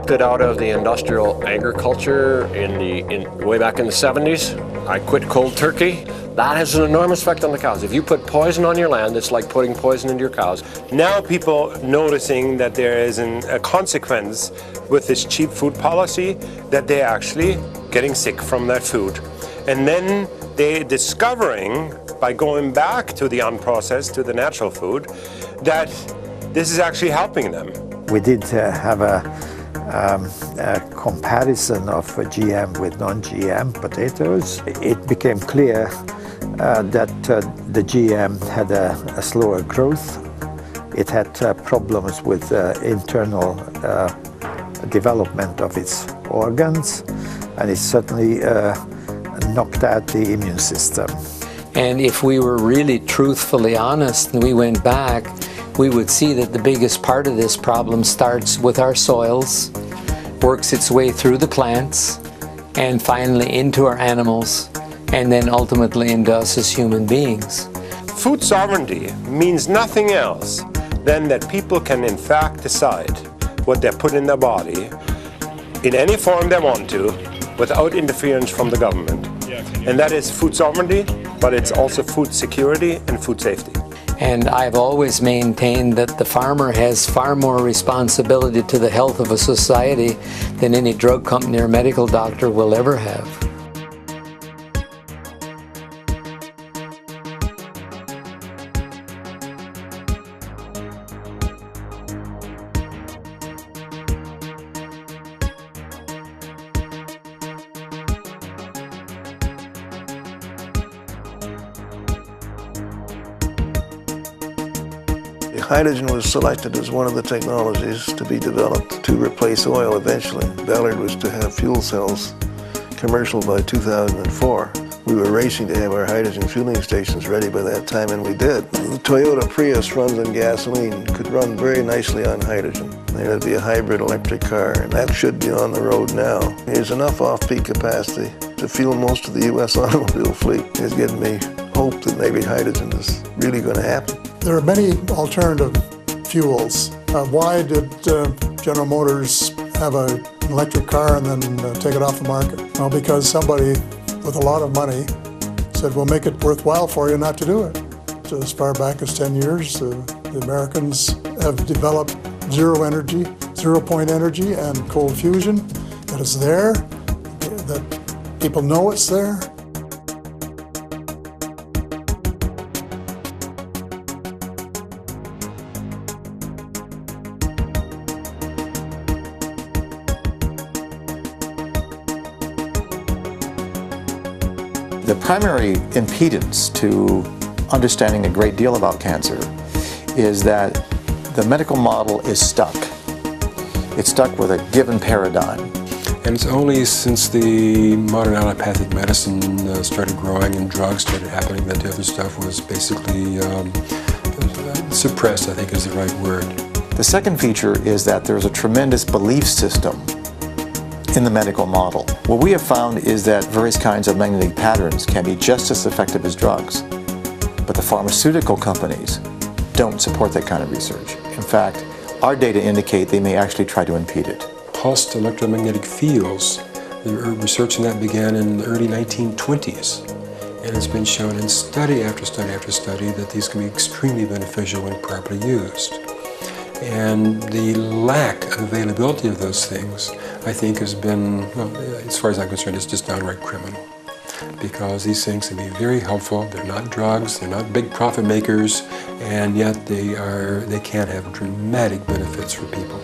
opted out of the industrial agriculture way back in the 70s. I quit cold turkey. That has an enormous effect on the cows. If you put poison on your land, it's like putting poison into your cows. Now people noticing that there is a consequence with this cheap food policy, that they're actually getting sick from that food. And then they're discovering, by going back to the unprocessed, to the natural food, that this is actually helping them. We did have a comparison of GM with non-GM potatoes. It became clear that the GM had a slower growth. It had problems with internal development of its organs, and it certainly knocked out the immune system. And if we were really truthfully honest and we went back, we would see that the biggest part of this problem starts with our soils, works its way through the plants, and finally into our animals, and then ultimately into us as human beings. Food sovereignty means nothing else than that people can in fact decide what they put in their body in any form they want to, without interference from the government. And that is food sovereignty, but it's also food security and food safety. And I've always maintained that the farmer has far more responsibility to the health of a society than any drug company or medical doctor will ever have. Hydrogen was selected as one of the technologies to be developed to replace oil eventually. Ballard was to have fuel cells commercial by 2004. We were racing to have our hydrogen fueling stations ready by that time, and we did. The Toyota Prius runs on gasoline, could run very nicely on hydrogen. It'd be a hybrid electric car, and that should be on the road now. There's enough off-peak capacity to fuel most of the U.S. automobile fleet. It's given me hope that maybe hydrogen is really going to happen. There are many alternative fuels. Why did General Motors have an electric car and then take it off the market? Well, because somebody with a lot of money said, we'll make it worthwhile for you not to do it. So as far back as 10 years, the Americans have developed zero-point energy and cold fusion, that it's there, that people know it's there. The primary impedance to understanding a great deal about cancer is that the medical model is stuck. It's stuck with a given paradigm. And it's only since the modern allopathic medicine started growing and drugs started happening that the other stuff was basically suppressed, I think is the right word. The second feature is that there's a tremendous belief system in the medical model. What we have found is that various kinds of magnetic patterns can be just as effective as drugs, but the pharmaceutical companies don't support that kind of research. In fact, our data indicate they may actually try to impede it. Pulsed electromagnetic fields, the research in that began in the early 1920s, and it's been shown in study after study after study that these can be extremely beneficial when properly used. And the lack of availability of those things, I think, has been, well, as far as I'm concerned, it's just downright criminal. Because these things can be very helpful. They're not drugs, they're not big profit makers, and yet they can have dramatic benefits for people.